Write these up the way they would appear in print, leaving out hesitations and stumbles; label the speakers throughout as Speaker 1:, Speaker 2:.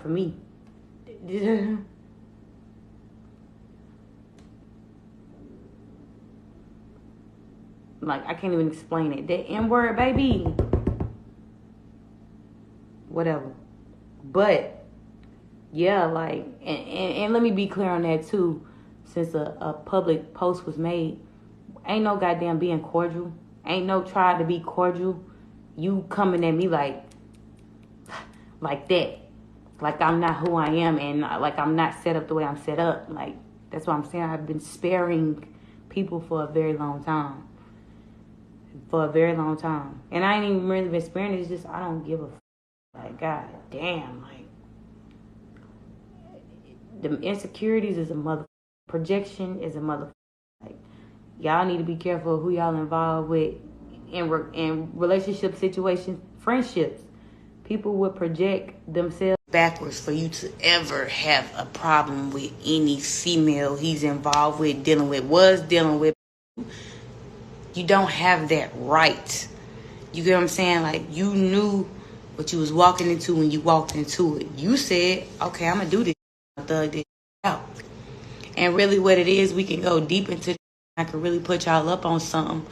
Speaker 1: for me. Like, I can't even explain it. That N-word, baby. Whatever. But, yeah, like, and let me be clear on that, too. Since a public post was made, ain't no goddamn being cordial. Ain't no try to be cordial. You coming at me like that. Like I'm not who I am, and like I'm not set up the way I'm set up. Like, that's what I'm saying. I've been sparing people for a very long time. And I ain't even really been sparing. It's just I don't give a like, god damn, like the insecurities is a mother, projection is a mother. Like, y'all need to be careful who y'all involved with in relationship situations, friendships. People will project themselves backwards for you to ever have a problem with any female he's involved with, dealing with. You don't have that right. You get what I'm saying? Like, you knew what you was walking into when you walked into it. You said, okay, I'm going to do this. Thug this out. And really what it is, we can go deep into this. I can really put y'all up on something.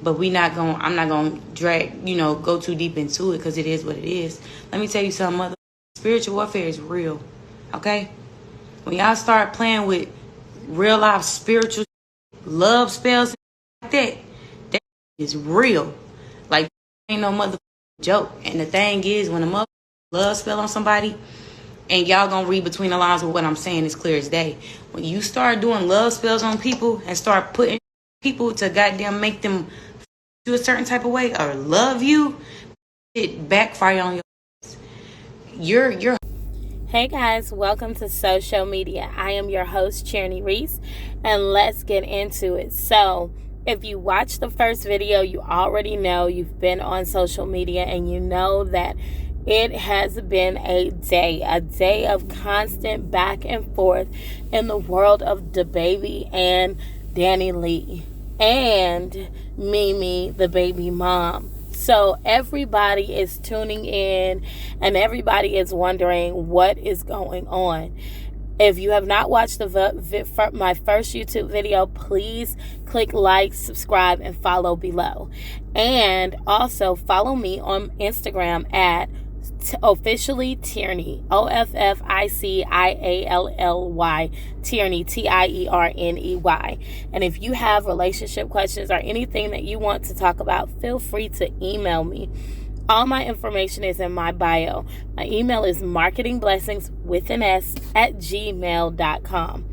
Speaker 1: But I'm not going to drag, go too deep into it because it is what it is. Let me tell you something, mother. Spiritual warfare is real. Okay? When y'all start playing with real life spiritual love spells like that is real. Like, ain't no mother joke. And the thing is, when a mother love spell on somebody, and y'all gonna read between the lines with what I'm saying is clear as day. When you start doing love spells on people and start putting people to goddamn make them do a certain type of way or love you, it backfire on your.
Speaker 2: Hey guys, welcome to Social Media. I am your host, Cherny Reese, and let's get into it. So, if you watched the first video, you already know you've been on social media and you know that it has been a day of constant back and forth in the world of Dababy and Danileigh and Mimi, the baby mom. So everybody is tuning in and everybody is wondering what is going on. If you have not watched my first YouTube video, please click like, subscribe, and follow below. And also follow me on Instagram at officially Tierney, OFFICIALLY, Tierney, TIERNEY. And if you have relationship questions or anything that you want to talk about, feel free to email me. All my information is in my bio. My email is marketingblessings@gmail.com.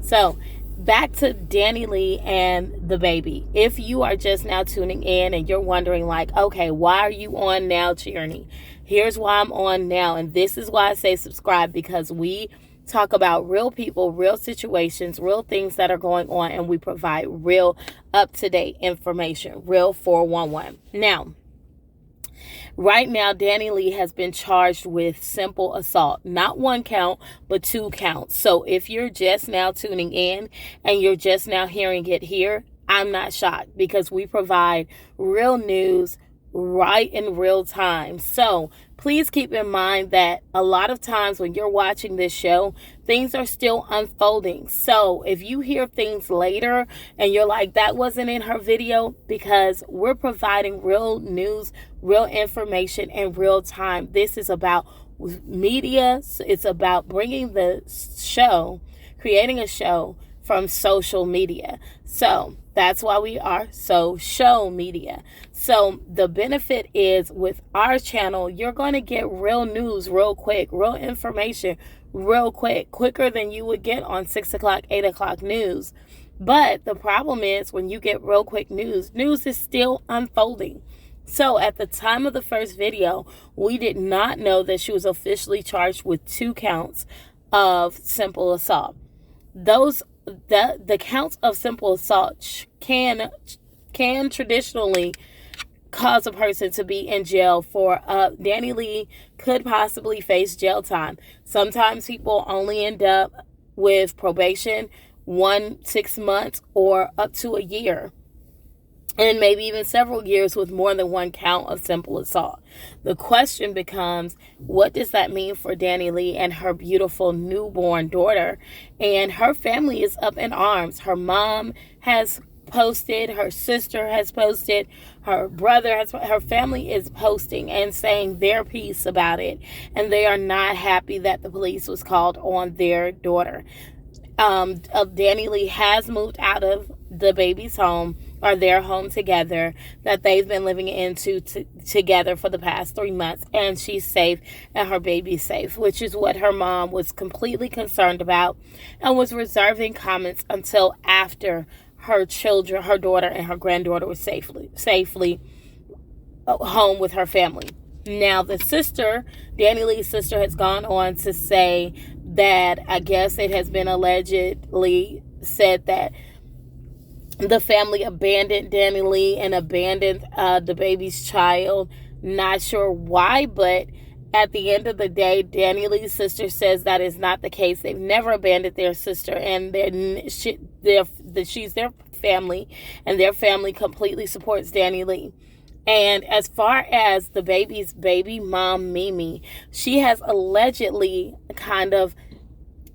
Speaker 2: So, back to Danileigh and Dababy. If you are just now tuning in and you're wondering like, okay, why are you on now, Tierney? Here's why I'm on now. And this is why I say subscribe, because we talk about real people, real situations, real things that are going on, and we provide real up-to-date information, real 411. Now, right now, Danileigh has been charged with simple assault. Not 1 count, but 2 counts. So if you're just now tuning in and you're just now hearing it here, I'm not shocked because we provide real news right in real time. So please keep in mind that a lot of times when you're watching this show, things are still unfolding. So if you hear things later and you're like, that wasn't in her video, because we're providing real news, real information in real time. This is about media. It's about bringing the show, creating a show from social media. So that's why we are social media. So the benefit is with our channel, you're going to get real news real quick, real information real quick, quicker than you would get on 6 o'clock, 8 o'clock news. But the problem is when you get real quick news is still unfolding. So at the time of the first video, we did not know that she was officially charged with 2 counts of simple assault. The counts of simple assault can traditionally cause a person to be in jail for Danileigh could possibly face jail time. Sometimes people only end up with probation 6 months or up to a year. and maybe even several years with more than one count of simple assault. The question becomes, what does that mean for Danileigh and her beautiful newborn daughter? And her family is up in arms. Her mom has posted, her sister has posted, her brother has, her family is posting and saying their piece about it, and they are not happy that the police was called on their daughter. Danileigh has moved out of the baby's home, or their home together, that they've been living into together for the past 3 months, and she's safe and her baby's safe, which is what her mom was completely concerned about and was reserving comments until after her children, her daughter and her granddaughter, was safely home with her family. Now, the sister, Danileigh's sister, has gone on to say that I guess it has been allegedly said that the family abandoned Danileigh and abandoned the baby's child. Not sure why, but at the end of the day, Danileigh's sister says that is not the case. They've never abandoned their sister, and she's their family, and their family completely supports Danileigh. And as far as the baby's baby mom, Mimi, she has allegedly kind of,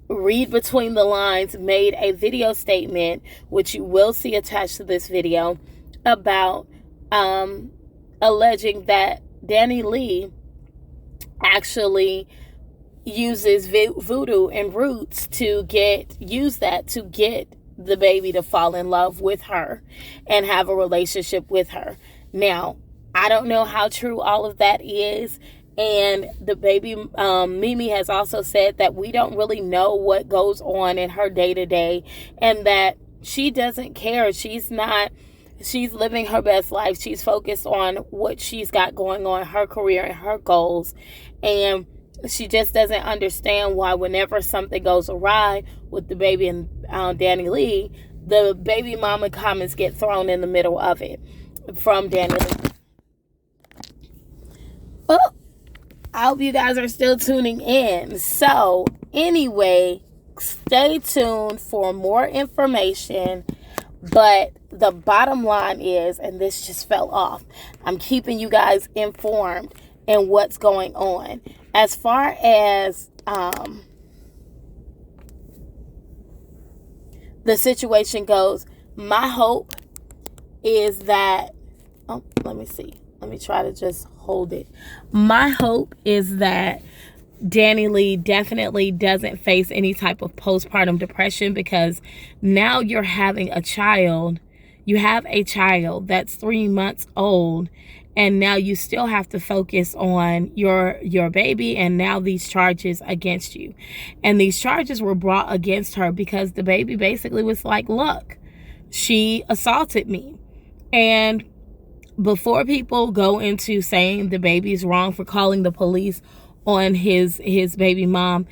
Speaker 2: read between the lines, made a video statement, which you will see attached to this video, about alleging that Danileigh actually uses voodoo and roots to get the baby to fall in love with her and have a relationship with her. Now, I don't know how true all of that is. And the baby, Mimi, has also said that we don't really know what goes on in her day-to-day, and that she doesn't care. She's living her best life. She's focused on what she's got going on, her career and her goals. And she just doesn't understand why whenever something goes awry with the baby and Danileigh, the baby mama comments get thrown in the middle of it from Danileigh. Well, I hope you guys are still tuning in. So, anyway, stay tuned for more information. But the bottom line is, and this just fell off, I'm keeping you guys informed in what's going on. As far as the situation goes, my hope is that, let me see. Let me try to just hold it. My hope is that Danileigh definitely doesn't face any type of postpartum depression, because now you're having a child. You have a child that's 3 months old, and now you still have to focus on your baby, and now these charges against you. And these charges were brought against her because the baby basically was like, look, she assaulted me. And before people go into saying the baby's wrong for calling the police on his baby mom,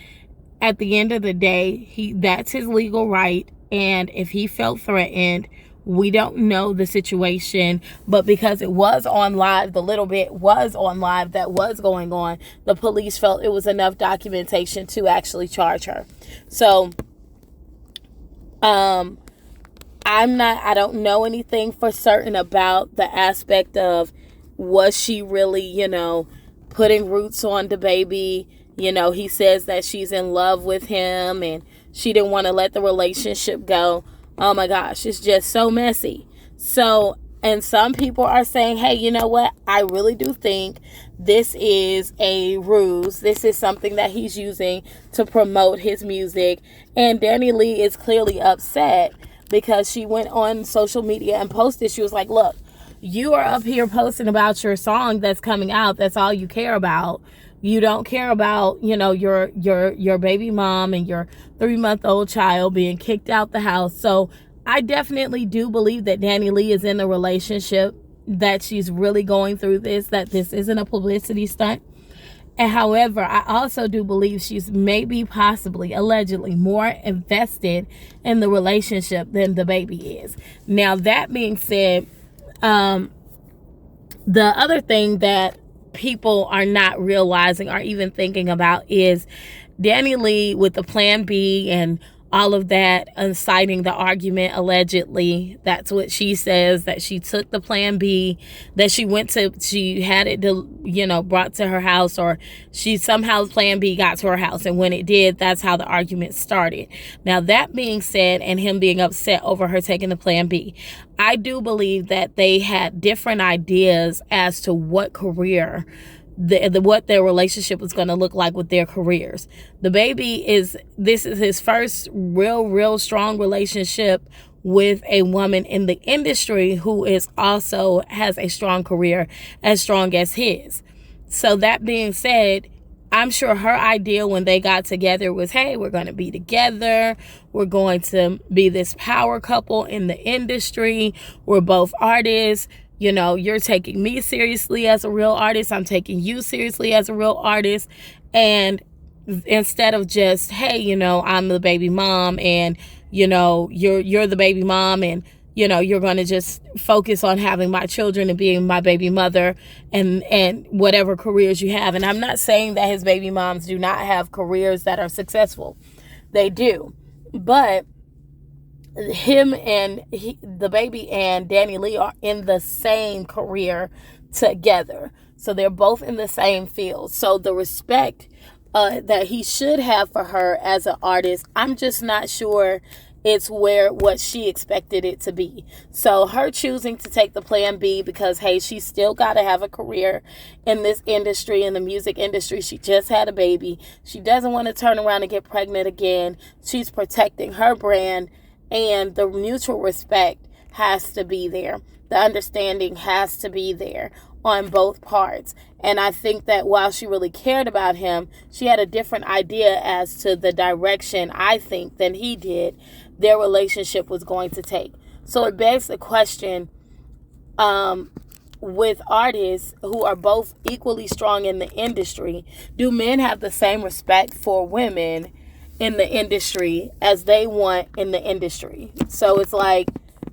Speaker 2: at the end of the day, that's his legal right. And if he felt threatened, we don't know the situation, but because it was on live, the little bit was on live that was going on, the police felt it was enough documentation to actually charge her. So I don't know anything for certain about the aspect of, was she really, putting roots on the baby? He says that she's in love with him and she didn't want to let the relationship go. Oh my gosh, it's just so messy. So, and some people are saying, hey, you know what? I really do think this is a ruse. This is something that he's using to promote his music. And Danileigh is clearly upset, because she went on social media and posted. She was like, look, you are up here posting about your song that's coming out. That's all you care about. You don't care about, your baby mom and your 3-month-old child being kicked out the house. So I definitely do believe that Danileigh is in a relationship, that she's really going through this, that this isn't a publicity stunt. And however, I also do believe she's maybe, possibly, allegedly more invested in the relationship than the baby is. Now, that being said, the other thing that people are not realizing or even thinking about is Danileigh with the Plan B and all of that, inciting the argument. Allegedly, that's what she says, that she took the plan B, that she had it, brought to her house, or she somehow plan B got to her house, and when it did, that's how the argument started. Now, that being said, and him being upset over her taking the plan B, I do believe that they had different ideas as to what career, what their relationship was going to look like with their careers. This is his first real strong relationship with a woman in the industry who is also has a strong career as strong as his. So that being said, I'm sure her idea when they got together was, hey, we're going to be together. We're going to be this power couple in the industry. We're both artists. You're taking me seriously as a real artist. I'm taking you seriously as a real artist. And instead of just, hey, I'm the baby mom, and, you're the baby mom, and, you're going to just focus on having my children and being my baby mother, and whatever careers you have. And I'm not saying that his baby moms do not have careers that are successful. They do. But the baby and Danileigh are in the same career together. So they're both in the same field. So the respect that he should have for her as an artist, I'm just not sure it's what she expected it to be. So her choosing to take the plan B because, hey, she's still got to have a career in this industry, in the music industry. She just had a baby. She doesn't want to turn around and get pregnant again. She's protecting her brand. And the mutual respect has to be there. The understanding has to be there on both parts. And I think that while she really cared about him, she had a different idea as to the direction, I think, than he did their relationship was going to take. So it begs the question, with artists who are both equally strong in the industry, do men have the same respect for women in the industry as they want in the industry? So it's like,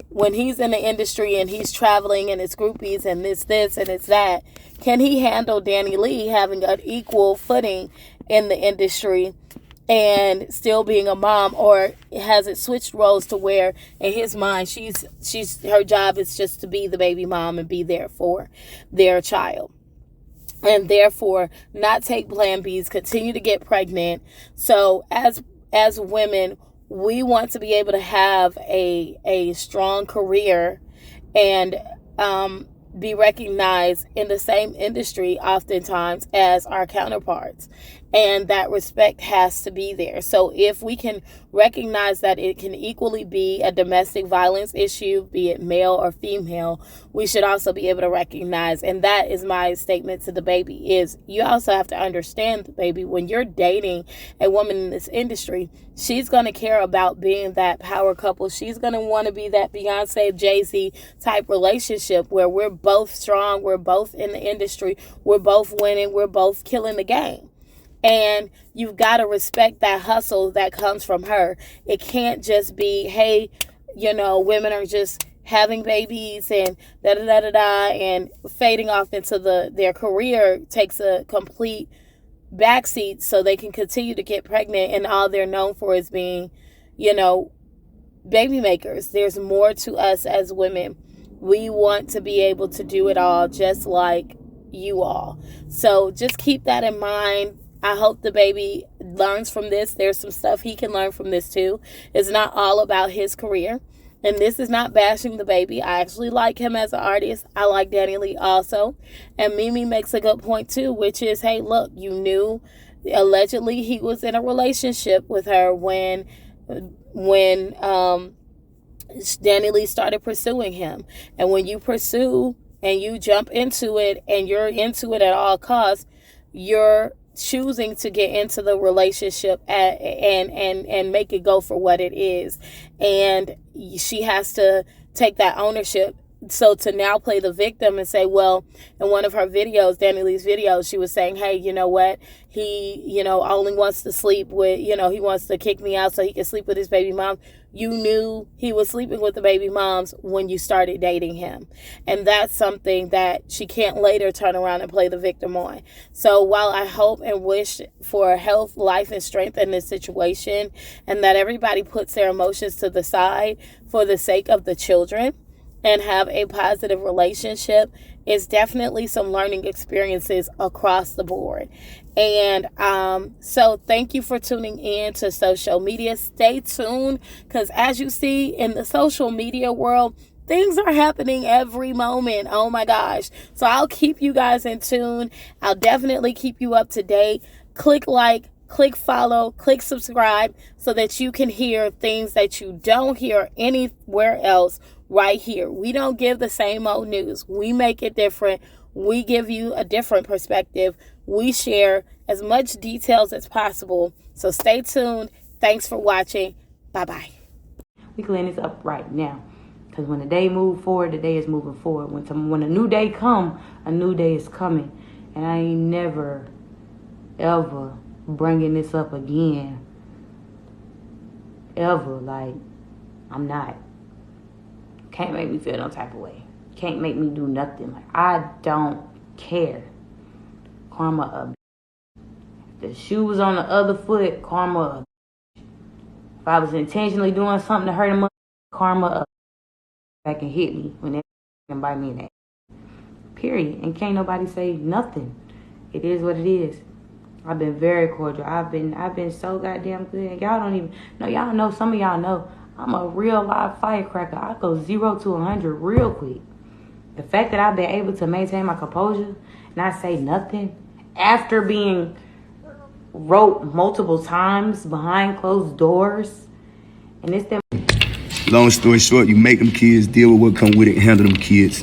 Speaker 2: when he's in the industry and he's traveling and it's groupies and it's this and it's that, can he handle Danileigh having an equal footing in the industry and still being a mom? Or has it switched roles to where in his mind her job is just to be the baby mom and be there for their child, and therefore not take plan Bs, continue to get pregnant? So as women, we want to be able to have a strong career and be recognized in the same industry oftentimes as our counterparts. And that respect has to be there. So if we can recognize that it can equally be a domestic violence issue, be it male or female, we should also be able to recognize, and that is my statement to the baby, is you also have to understand, baby, when you're dating a woman in this industry, she's going to care about being that power couple. She's going to want to be that Beyonce, Jay-Z type relationship where we're both strong, we're both in the industry, we're both winning, we're both killing the game. And you've got to respect that hustle that comes from her. It can't just be, hey, women are just having babies and da-da-da-da-da, and fading off into their career takes a complete backseat so they can continue to get pregnant, and all they're known for is being, baby makers. There's more to us as women. We want to be able to do it all just like you all. So just keep that in mind. I hope the baby learns from this. There's some stuff he can learn from this too. It's not all about his career. And this is not bashing the baby. I actually like him as an artist. I like Danileigh also. And Mimi makes a good point too, which is, hey, look, you knew allegedly he was in a relationship with her when Danileigh started pursuing him. And when you pursue and you jump into it and you're into it at all costs, you're choosing to get into the relationship and make it go for what it is. And she has to take that ownership so to now play the victim and say, well, in one of her videos, Danieleigh's videos, she was saying, hey, you know what? He, only wants to sleep with, he wants to kick me out so he can sleep with his baby mom. You knew he was sleeping with the baby moms when you started dating him. And that's something that she can't later turn around and play the victim on. So while I hope and wish for health, life, and strength in this situation, and that everybody puts their emotions to the side for the sake of the children and have a positive relationship, it's definitely some learning experiences across the board. And so thank you for tuning in to social media. Stay tuned, because as you see in the social media world, things are happening every moment. Oh my gosh. So I'll keep you guys in tune. I'll definitely keep you up to date. Click like, click follow, click subscribe, so that you can hear things that you don't hear anywhere else right here. We don't give the same old news. We make it different. We give you a different perspective. We share as much details as possible. So stay tuned. Thanks for watching. Bye-bye.
Speaker 1: We clean this up right now. Because when the day move forward, the day is moving forward. When a new day come, a new day is coming. And I ain't never, ever bringing this up again. Ever. Like, I'm not. Can't make me feel no type of way. Can't make me do nothing. Like, I don't care. Karma up. If the shoe was on the other foot, karma up. If I was intentionally doing something to hurt him, karma up. Back and hit me when they can bite me in that. Period. And can't nobody say nothing. It is what it is. I've been very cordial. I've been so goddamn good. And y'all don't even know. Y'all know. Some of y'all know. I'm a real live firecracker. I go 0 to 100 real quick. The fact that I've been able to maintain my composure, not say nothing, after being wrote multiple times behind closed doors, and it's them.
Speaker 3: Long story short, you make them kids deal with what come with it, handle them kids.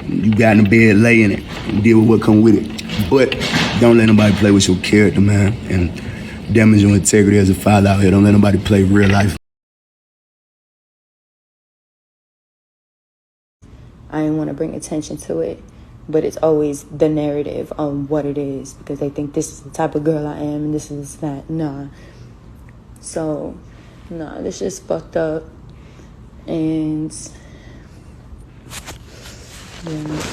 Speaker 3: You got in the bed, lay in it, and deal with what come with it. But don't let nobody play with your character, man, and damage your integrity as a father out here. Don't let nobody play real life.
Speaker 4: I didn't want to bring attention to it, but it's always the narrative on what it is, because they think this is the type of girl I am and this is that. Nah. So, nah, this shit's fucked up. And, yeah.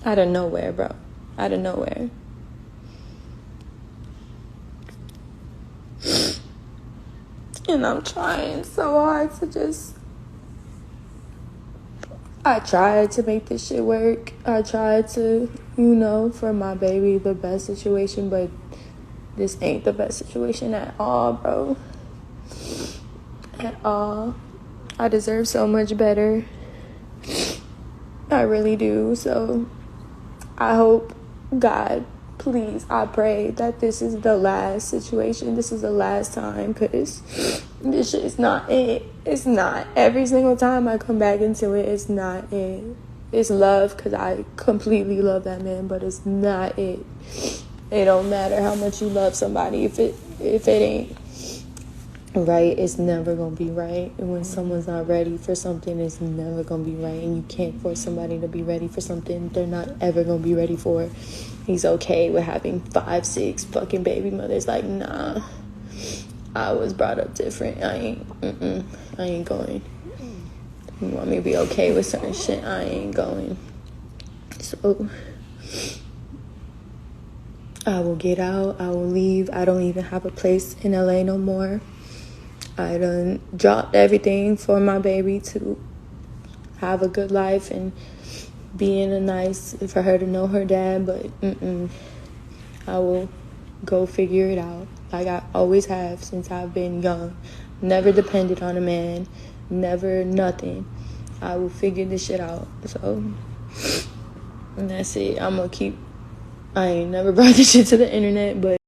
Speaker 4: Out of nowhere, bro. Out of nowhere. And I'm trying so hard to just... I tried to make this shit work. I tried to, for my baby, the best situation, but this ain't the best situation at all, bro. At all. I deserve so much better. I really do. So I hope, God, please, I pray that this is the last situation. This is the last time, because this shit is not it. It's not. Every single time I come back into it, it's not it. It's love, because I completely love that man, but it's not it. It don't matter how much you love somebody. If it ain't right, it's never gonna be right. And when someone's not ready for something, it's never gonna be right. And you can't force somebody to be ready for something they're not ever gonna be ready for. He's okay with having 5, 6 fucking baby mothers. Like, nah, I was brought up different. I ain't going. You want me to be okay with certain shit? I ain't going. So I will get out. I will leave. I don't even have a place in LA no more. I done dropped everything for my baby to have a good life and be in a nice, for her to know her dad, but I will go figure it out like I always have since I've been young. Never depended on a man, never nothing. I will figure this shit out. So, and that's it. I ain't never brought this shit to the internet, but